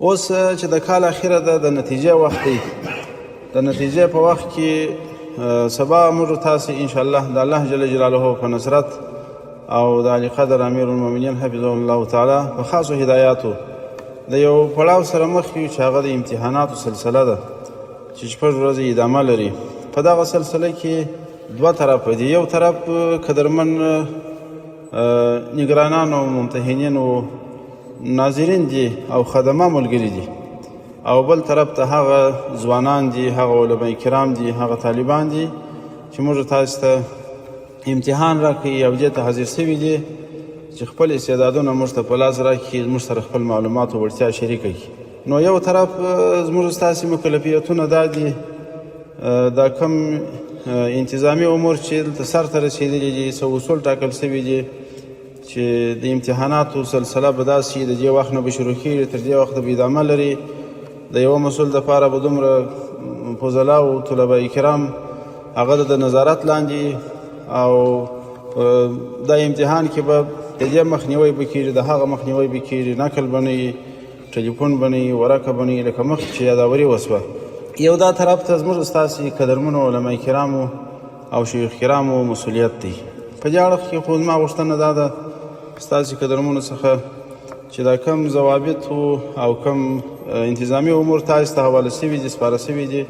اوس چې د کال اخیره ده د نتیجې وخت دی. د نتیجې په وخت کې سبا موږ تاسې انشاءالله د الله جل جلاله په نصرت او د علی قدر امیر المؤمنین حفظه الله تعالی په خاصو هدایاتو د یو پړاو سره مخ یو چې هغه د امتحاناتو سلسله ده چې 6 ورځې ادامه لري. په دغه سلسله کې دوه طرفه دي. یو طرف قدرمن نگرانان او ممتحنین او ناظرین دي او خدمه ملګري دي، او بل طرف ته هغه ځوانان دي، هغه علماء کرام دي، هغه طالبان دي چې موږ تاسو ته امتحان راکوي او دې ته حاضر سوي دي چې خپل استعدادونه موږ ته په لاس راکړي، موږ سره خپل معلومات او وړتیا شریکه کړي. نو یو طرف زموږ ستاسې مکلفیتونه دا دي، دا کم انتظامي امور چې دلته سرته رسېدلي دي، څه اصول ټاکل سوي دي چې د امتحاناتو سلسله به داسې د دې وخت نه به شروع کېږي تر دې وخته به ادامه لري. د یوه مسؤل دپاره به دومره فضلا او طلبه کرام هغه د نظارت لاندې، او دا امتحان کې به د دې مخنیوی به کېږي، د هغه مخنیوی به کېږي، نقل به نه وي، ټلیفون به نه وي، ورقه به نه وي، لکه مخکې چې یاداوري وسوه. یو دا طرف ته زموږ ستاسې قدرمنو علما کرامو او شیخ کرامو مسؤلیت دی. په دې اړه کې خو زما غوښتنه دا ده ستاسې قدرمنو څخه چې دا کم ضوابط او کم انتظامي امور تاسو ته حواله سوي دي، سپاره سوي دي،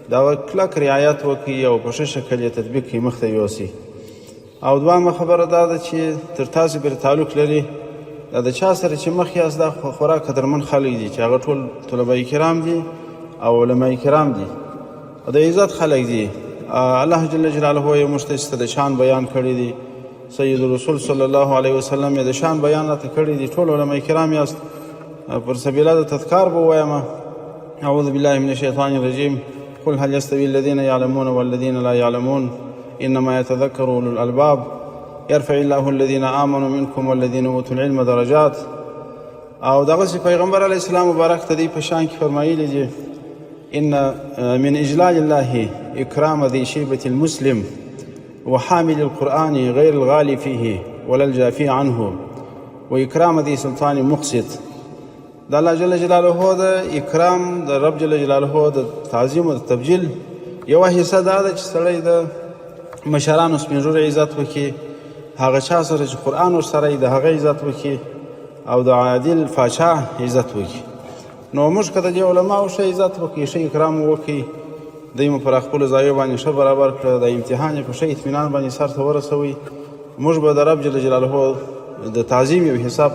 د هغه کلک رعایت وکړي او په ښه شکل یې تطبیق کړي، مخته یوسي. او دویمه خبره دا ده چې تر تاسو پورې تعلق لري دا د چا سره چې مخ یاست دا خورا قدرمن خلک دي چې هغه ټول طلبه کرام دي او علما کرام دي او د عزت خلک دي. الله جل جلاله یې موږ ته د شان بیان کړی دی، سید رسول صلی الله علیه وسلم یې د شان بیان راته کړی دی. ټول علما کرام یاست. پر سبیله د تذکار به ووایم: اعوذ بالله من الشیطان الرجیم، قل هل یستوی الذین یعلمون والذین لا یعلمون انما یتذکر اولو الالباب یرفع الله الذین آمنوا منکم والذین اوتوا العلم درجات. او دغسې پیغمبر علیه السلام مبارک ته دی په شان کې فرمایلی دي: ان من اجلال الله اکرام ذی شیبة المسلم وحامل القرآن غیر الغالی فیه ولا الجافی عنه واکرام ذی سلطان مقسط. د الله جل جلاله د اکرام، د رب جل جلاله د تعظیم او د تبجیل یوه حصه دا ده چې سړی د مشرانو سپین ږیرو عزت وکړي، هغه چا سره چې قرآن ورسره وي د هغه عزت وکړي، او د عادل پاچا عزت وکړي. نو موږ که د دې علماو ښه عزت وکړي، ښه اکرام وکړي، دوی مو پر خپلو ځایو باندې ښه برابر کړه، د امتحان یې په ښه اطمینان باندې سر ته ورسوئ، موږ به د رب جل جلاله د تعظیم یو حساب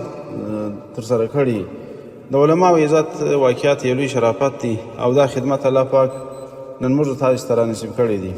ترسره کړي. د علماو عزت واقعیت یو لوی شرافت دی، او دا خدمت الله پاک نن موږ تاسو ته رانصیب کړی دی.